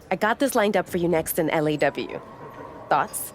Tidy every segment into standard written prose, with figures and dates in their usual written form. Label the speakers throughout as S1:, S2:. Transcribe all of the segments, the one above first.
S1: I got this lined up for you next in LAW. Thoughts?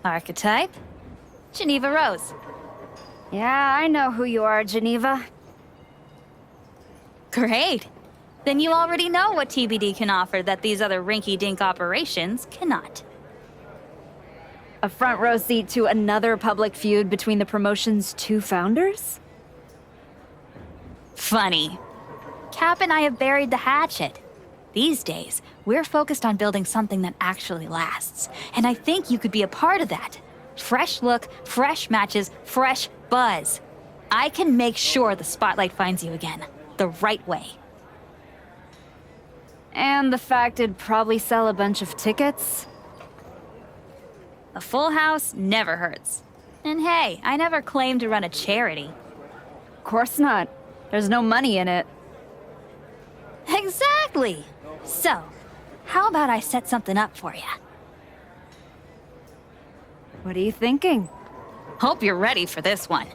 S2: Archetype? Geneva Rose.
S3: Yeah, I know who you are, Geneva.
S2: Great. Then you already know what TBD can offer that these other rinky-dink operations cannot.
S3: A front row seat to another public feud between the promotion's two founders?
S2: Funny. Cap and I have buried the hatchet. These days, we're focused on building something that actually lasts. And I think you could be a part of that. Fresh look, fresh matches, fresh buzz. I can make sure the spotlight finds you again. The right way.
S3: And the fact it'd probably sell a bunch of tickets?
S2: A full house never hurts. And hey, I never claimed to run a charity.
S3: Of course not. There's no money in it.
S2: Exactly! So, how about I set something up for you?
S3: What are you thinking?
S2: Hope you're ready for this one.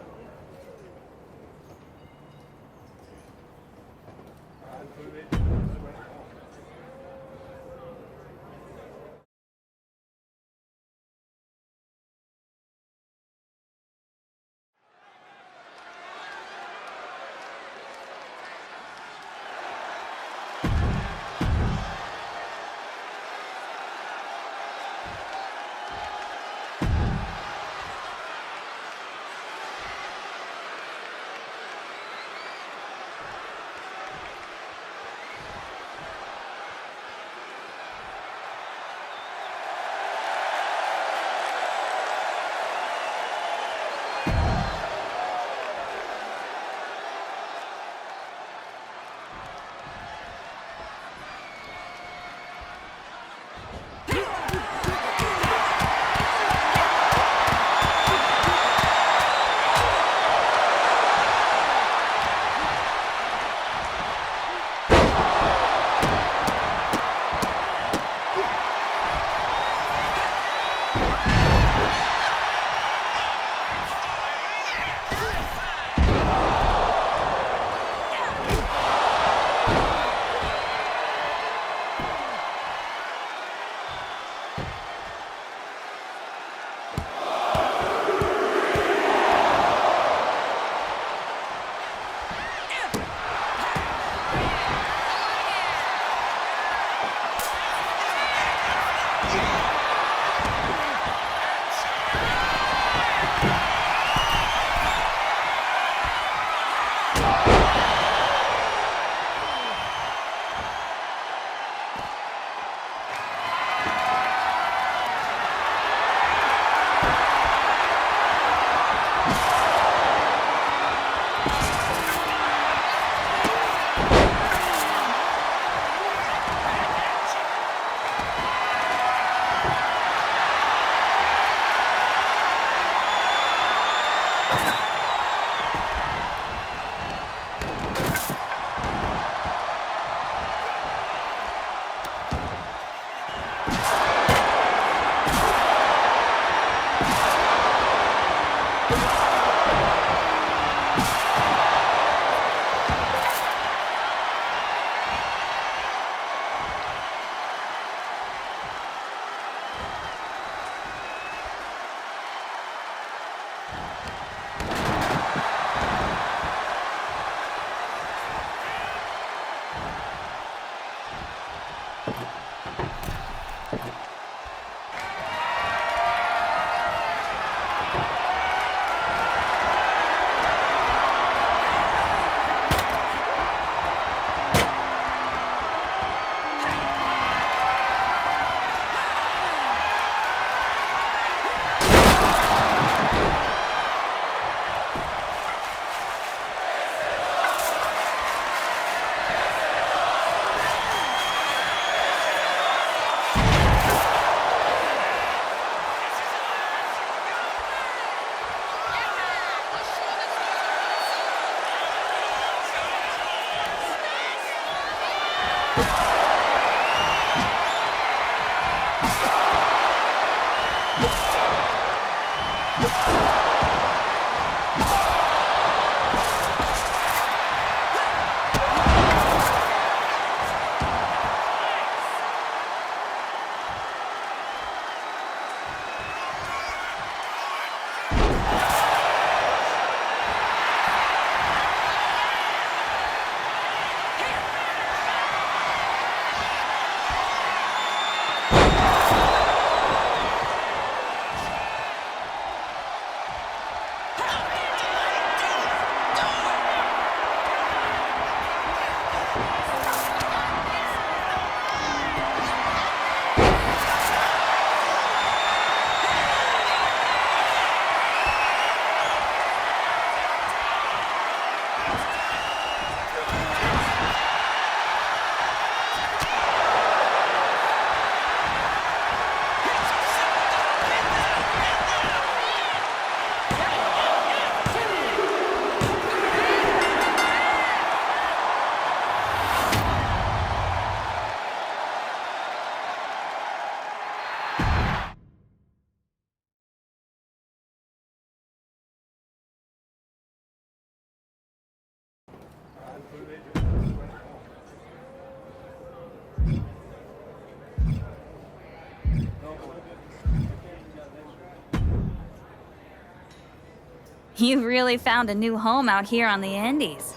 S2: You've really found a new home out here on the Indies.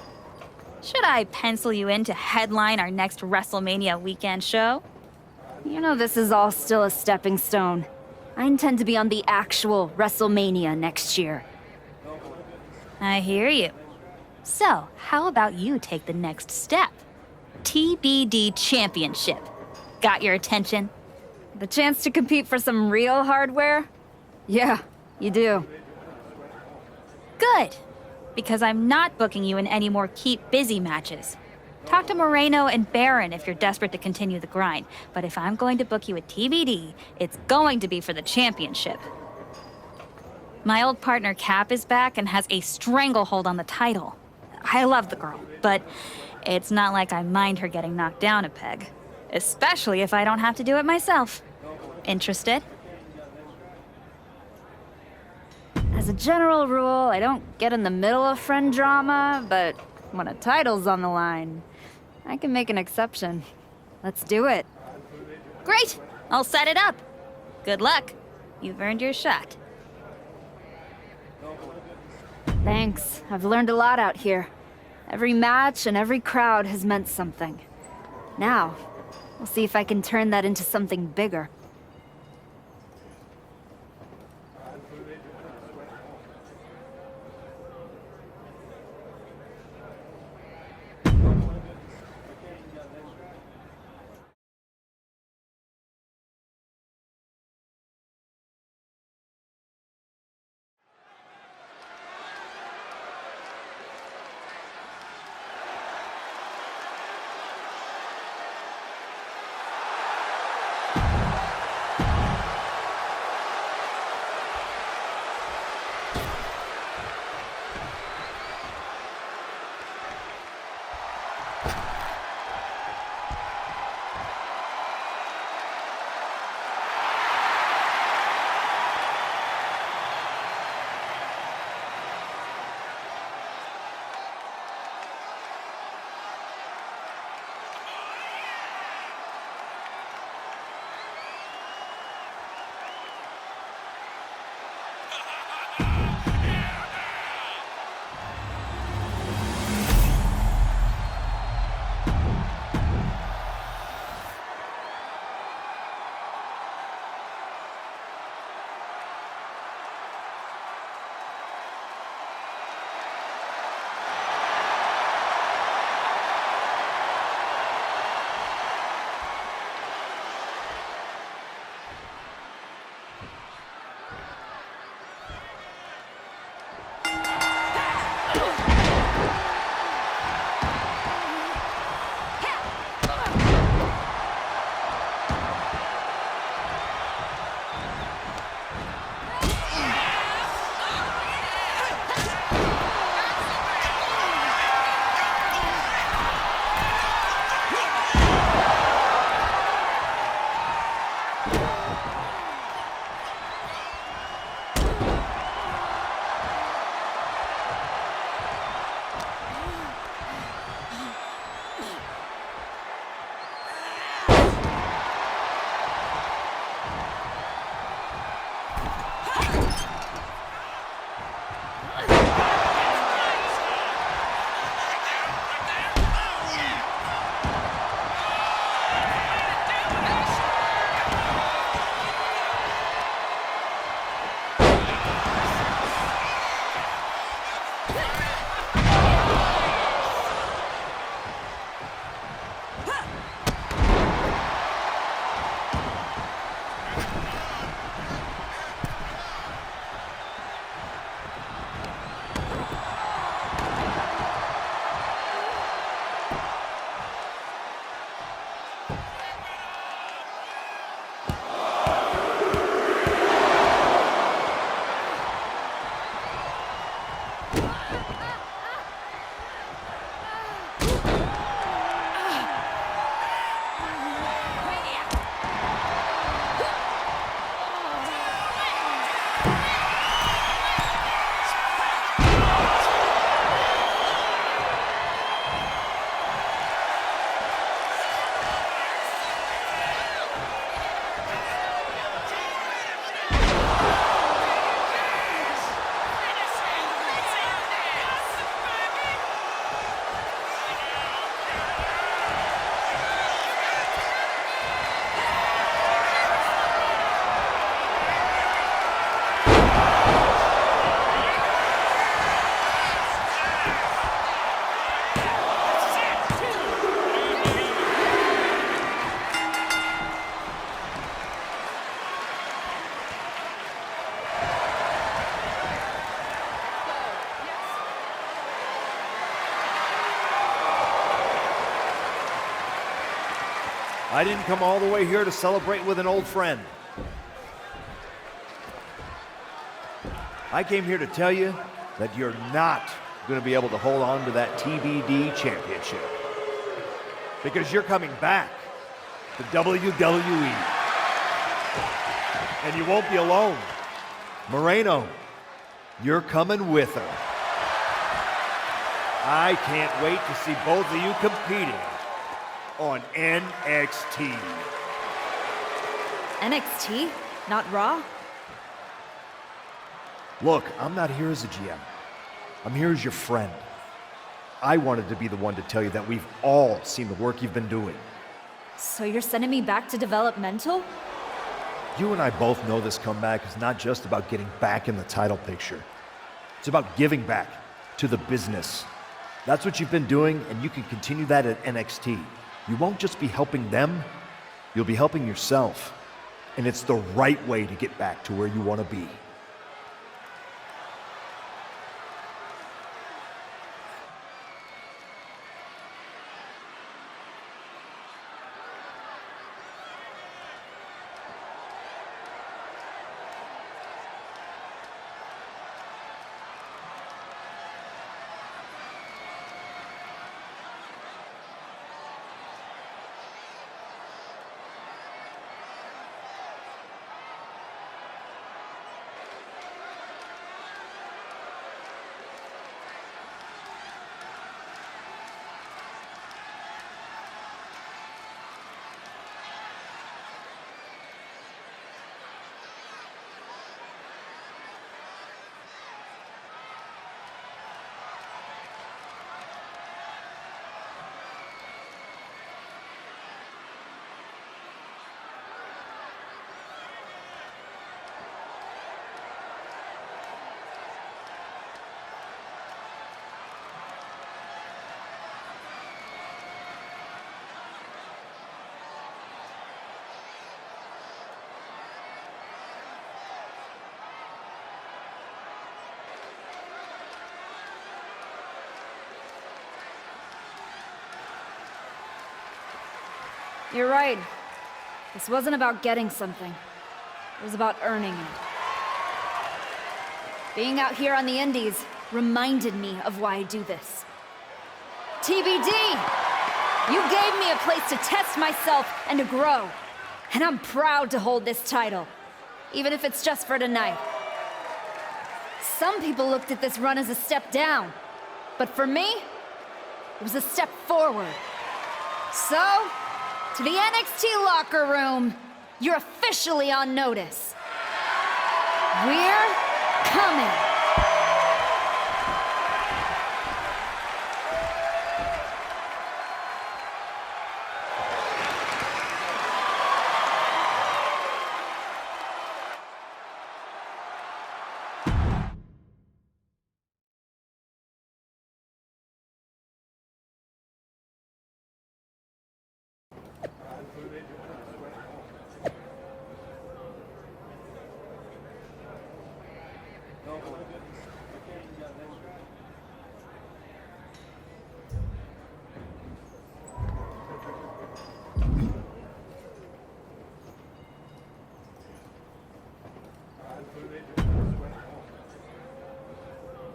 S2: Should I pencil you in to headline our next WrestleMania weekend show?
S3: You know this is all still a stepping stone. I intend to be on the actual WrestleMania next year.
S2: I hear you. So, how about you take the next step? TBD Championship. Got your attention?
S3: The chance to compete for some real hardware? Yeah, you do.
S2: Good. Because I'm not booking you in any more keep busy matches. Talk to Moreno and Baron if you're desperate to continue the grind. But if I'm going to book you at TBD, it's going to be for the championship. My old partner Cap is back and has a stranglehold on the title. I love the girl, but it's not like I mind her getting knocked down a peg. Especially if I don't have to do it myself. Interested?
S3: As a general rule, I don't get in the middle of friend drama, but when a title's on the line, I can make an exception. Let's do it.
S2: Great! I'll set it up. Good luck. You've earned your shot.
S3: Thanks. I've learned a lot out here. Every match and every crowd has meant something. Now, we'll see if I can turn that into something bigger.
S4: I didn't come all the way here to celebrate with an old friend. I came here to tell you that you're not going to be able to hold on to that TBD championship. Because you're coming back to WWE. And you won't be alone. Moreno, you're coming with her. I can't wait to see both of you competing on NXT.
S3: NXT? Not Raw?
S4: Look, I'm not here as a GM. I'm here as your friend. I wanted to be the one to tell you that we've all seen the work you've been doing.
S3: So you're sending me back to developmental?
S4: You and I both know this comeback is not just about getting back in the title picture. It's about giving back to the business. That's what you've been doing, and you can continue that at NXT. You won't just be helping them, you'll be helping yourself. And it's the right way to get back to where you want to be.
S3: You're right. This wasn't about getting something. It was about earning it. Being out here on the Indies reminded me of why I do this. TBD! You gave me a place to test myself and to grow. And I'm proud to hold this title, even if it's just for tonight. Some people looked at this run as a step down, but for me, it was a step forward. So, to the NXT locker room, you're officially on notice. We're coming.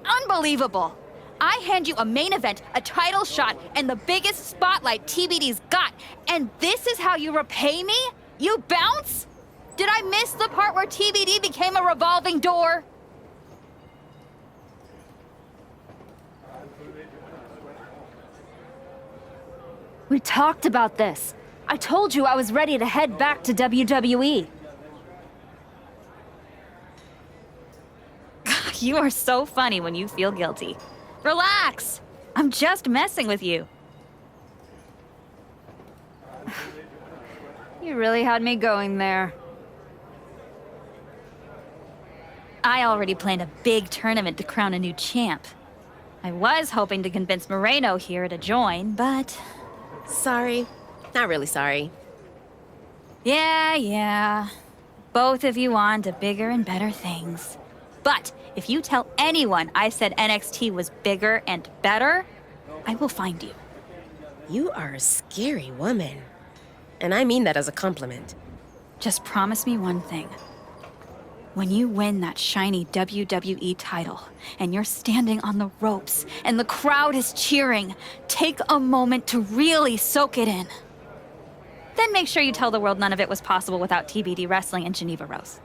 S2: Unbelievable! I hand you a main event, a title shot, and the biggest spotlight TBD's got, and this is how you repay me? You bounce? Did I miss the part where TBD became a revolving door?
S3: We talked about this. I told you I was ready to head back to WWE.
S2: You are so funny when you feel guilty. Relax! I'm just messing with you.
S3: You really had me going there.
S2: I already planned a big tournament to crown a new champ. I was hoping to convince Moreno here to join, but...
S1: Sorry. Not really sorry.
S2: Yeah. Both of you on to bigger and better things. But if you tell anyone I said NXT was bigger and better, I will find you.
S1: You are a scary woman. And I mean that as a compliment.
S2: Just promise me one thing. When you win that shiny WWE title, and you're standing on the ropes, and the crowd is cheering, take a moment to really soak it in. Then make sure you tell the world none of it was possible without TBD wrestling in Geneva Rose.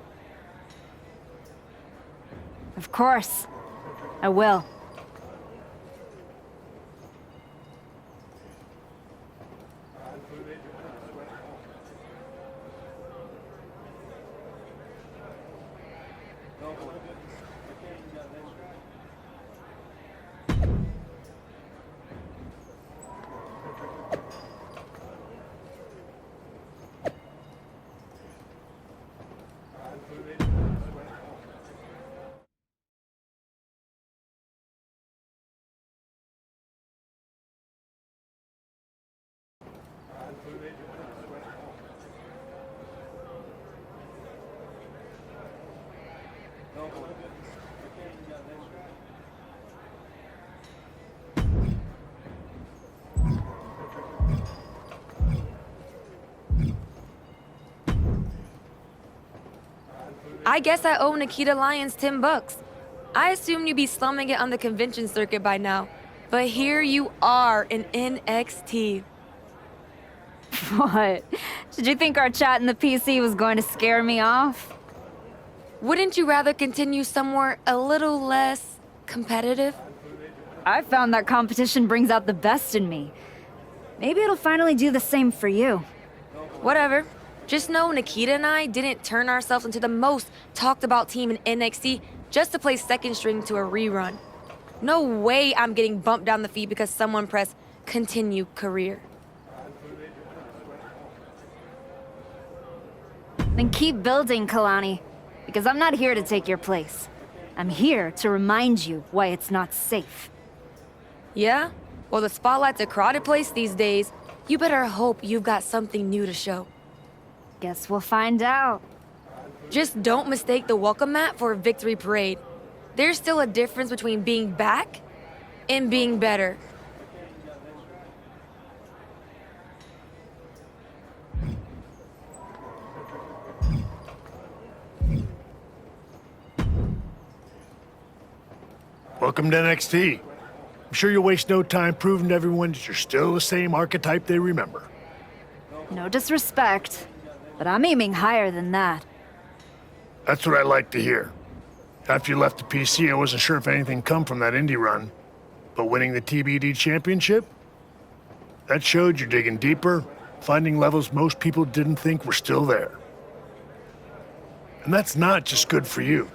S3: Of course. I will.
S5: I guess I owe Nikita Lyons $10. I assumed you'd be slumming it on the convention circuit by now. But here you are in NXT.
S3: What? Did you think our chat in the PC was going to scare me off?
S5: Wouldn't you rather continue somewhere a little less competitive?
S3: I found that competition brings out the best in me. Maybe it'll finally do the same for you.
S5: Whatever. Just know Nikita and I didn't turn ourselves into the most talked about team in NXT just to play second string to a rerun. No way I'm getting bumped down the feed because someone pressed continue career.
S3: Then keep building, Kalani, because I'm not here to take your place. I'm here to remind you why it's not safe.
S5: Yeah? Well, the spotlight's a crowded place these days. You better hope you've got something new to show.
S3: Guess we'll find out.
S5: Just don't mistake the welcome mat for a victory parade. There's still a difference between being back and being better.
S6: Welcome to NXT. I'm sure you'll waste no time proving to everyone that you're still the same archetype they remember.
S3: No disrespect, but I'm aiming higher than that.
S6: That's what I like to hear. After you left the PC, I wasn't sure if anything come from that indie run. But winning the TBD championship? That showed you're digging deeper, finding levels most people didn't think were still there. And that's not just good for you.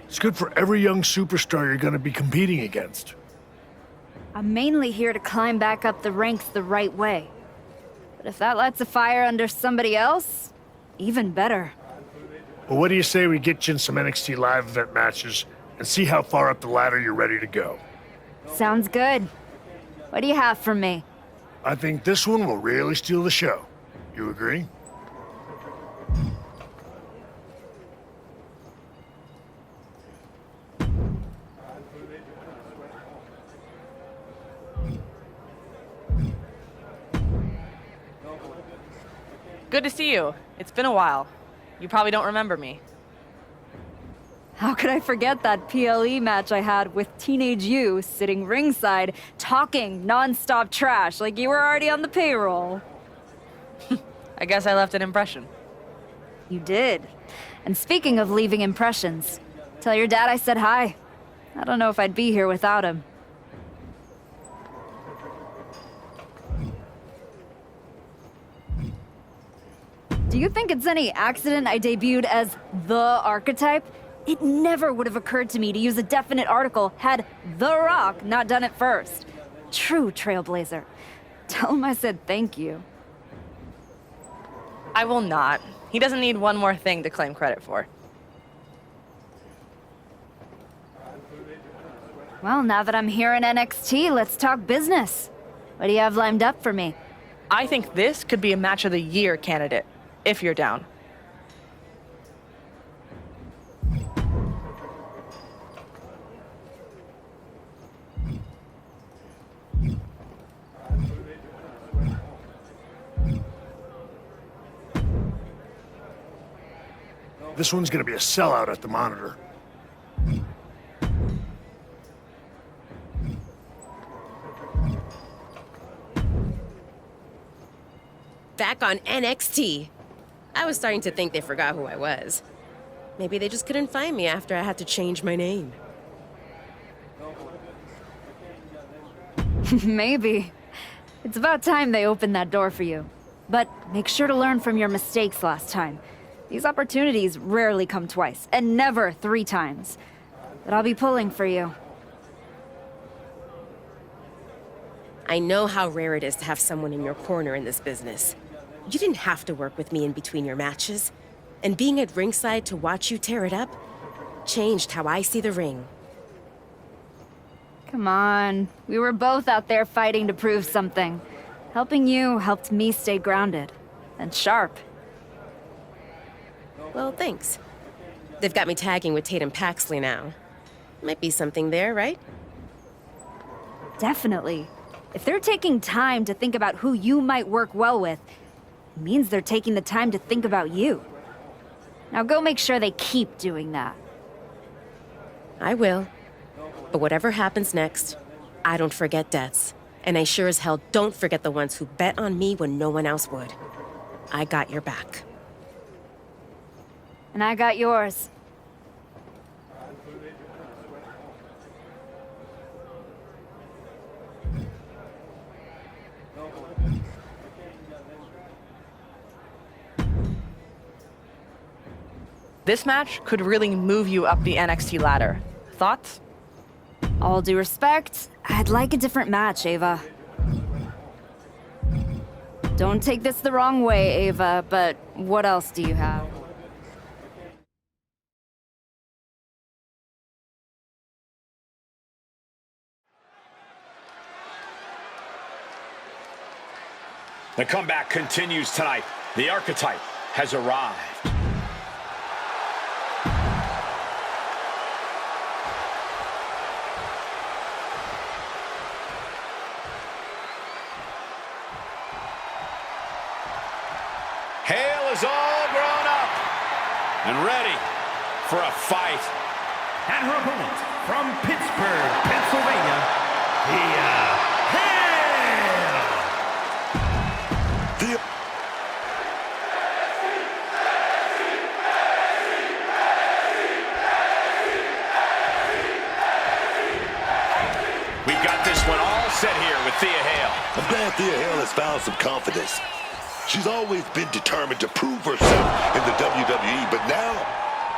S6: It's good for every young superstar you're going to be competing against.
S3: I'm mainly here to climb back up the ranks the right way. But if that lights a fire under somebody else, even better.
S6: Well, what do you say we get you in some NXT live event matches and see how far up the ladder you're ready to go?
S3: Sounds good. What do you have for me?
S6: I think this one will really steal the show. You agree?
S7: Good to see you. It's been a while. You probably don't remember me.
S3: How could I forget that PLE match I had with teenage you sitting ringside, talking non-stop trash like you were already on the payroll?
S7: I guess I left an impression.
S3: You did. And speaking of leaving impressions, tell your dad I said hi. I don't know if I'd be here without him. Do you think it's any accident I debuted as the archetype? It never would have occurred to me to use a definite article had The Rock not done it first. True trailblazer. Tell him I said thank you.
S7: I will not. He doesn't need one more thing to claim credit for.
S3: Well, now that I'm here in NXT, let's talk business. What do you have lined up for me?
S7: I think this could be a match of the year candidate, if you're down.
S6: This one's gonna be a sellout at the monitor.
S1: Back on NXT. I was starting to think they forgot who I was. Maybe they just couldn't find me after I had to change my name.
S3: Maybe. It's about time they opened that door for you. But make sure to learn from your mistakes last time. These opportunities rarely come twice, and never 3 times. But I'll be pulling for you.
S1: I know how rare it is to have someone in your corner in this business. You didn't have to work with me in between your matches. And being at ringside to watch you tear it up changed how I see the ring.
S3: Come on. We were both out there fighting to prove something. Helping you helped me stay grounded. And sharp.
S1: Well, thanks. They've got me tagging with Tatum Paxley now. Might be something there, right?
S3: Definitely. If they're taking time to think about who you might work well with, it means they're taking the time to think about you. Now go make sure they keep doing that.
S1: I will. But whatever happens next, I don't forget debts. And I sure as hell don't forget the ones who bet on me when no one else would. I got your back.
S3: And I got yours.
S7: This match could really move you up the NXT ladder. Thoughts?
S3: All due respect, I'd like a different match, Ava. Don't take this the wrong way, Ava, but what else do you have?
S8: The comeback continues tonight. The archetype has arrived. Hale is all grown up and ready for a fight.
S9: And her opponent from Pittsburgh, Pennsylvania, Hale.
S8: We've got this one all set here with Thea Hale.
S10: I'm glad Thea Hale has found some confidence. She's always been determined to prove herself in the WWE, but now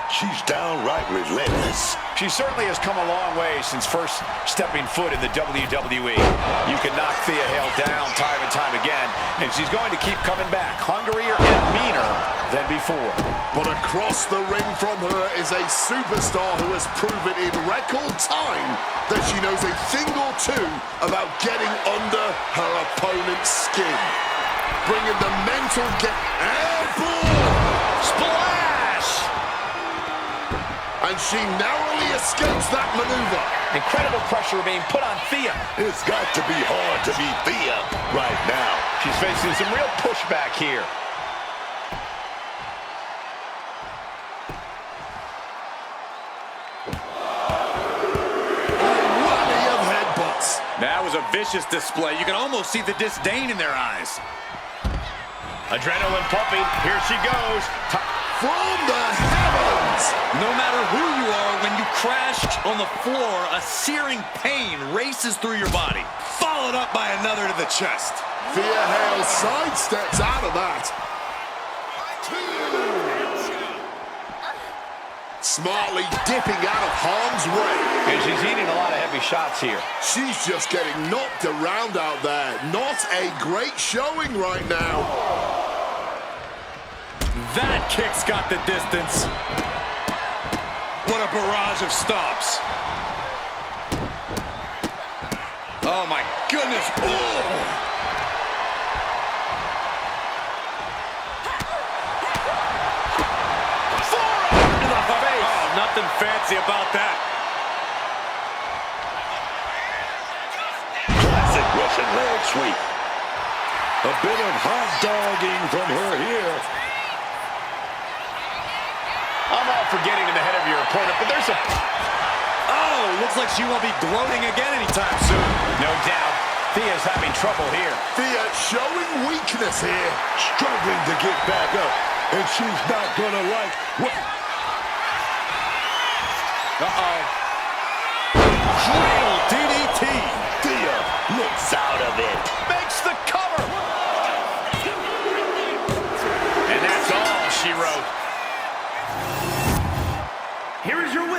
S10: she's downright relentless.
S8: She certainly has come a long way since first stepping foot in the WWE. You can knock Thea Hale down time and time again, and she's going to keep coming back, hungrier and meaner than before.
S11: But across the ring from her is a superstar who has proven in record time that she knows a thing or two about getting under her opponent's skin. Bringing the mental airborne
S8: Splash!
S11: And she narrowly escapes that maneuver.
S8: Incredible pressure being put on Thea.
S10: It's got to be hard to beat Thea right now.
S8: She's facing some real pushback here. That was a vicious display. You can almost see the disdain in their eyes. Adrenaline pumping. Here she goes.
S11: From the heavens!
S12: No matter who you are, when you crash on the floor, a searing pain races through your body, followed up by another to the chest.
S11: Thea Hale sidesteps out of that. Smartly dipping out of harm's way.
S8: And she's eating a lot of heavy shots here.
S11: She's just getting knocked around out there. Not a great showing right now.
S12: That kick's got the distance. What a barrage of stops. Oh my goodness. Oh! Nothing fancy about that.
S10: Classic Russian leg sweep. A bit of hot dogging from her here.
S8: I'm all for getting in the head of your opponent, but there's a...
S12: Oh, looks like she won't be gloating again anytime soon.
S8: No doubt. Thea's having trouble here.
S11: Thea showing weakness here.
S10: Struggling to get back up, and she's not gonna like what...
S12: Uh-oh. Cradle DDT.
S10: Thea looks out of it.
S8: Makes the cover. And that's all she wrote.
S9: Here is your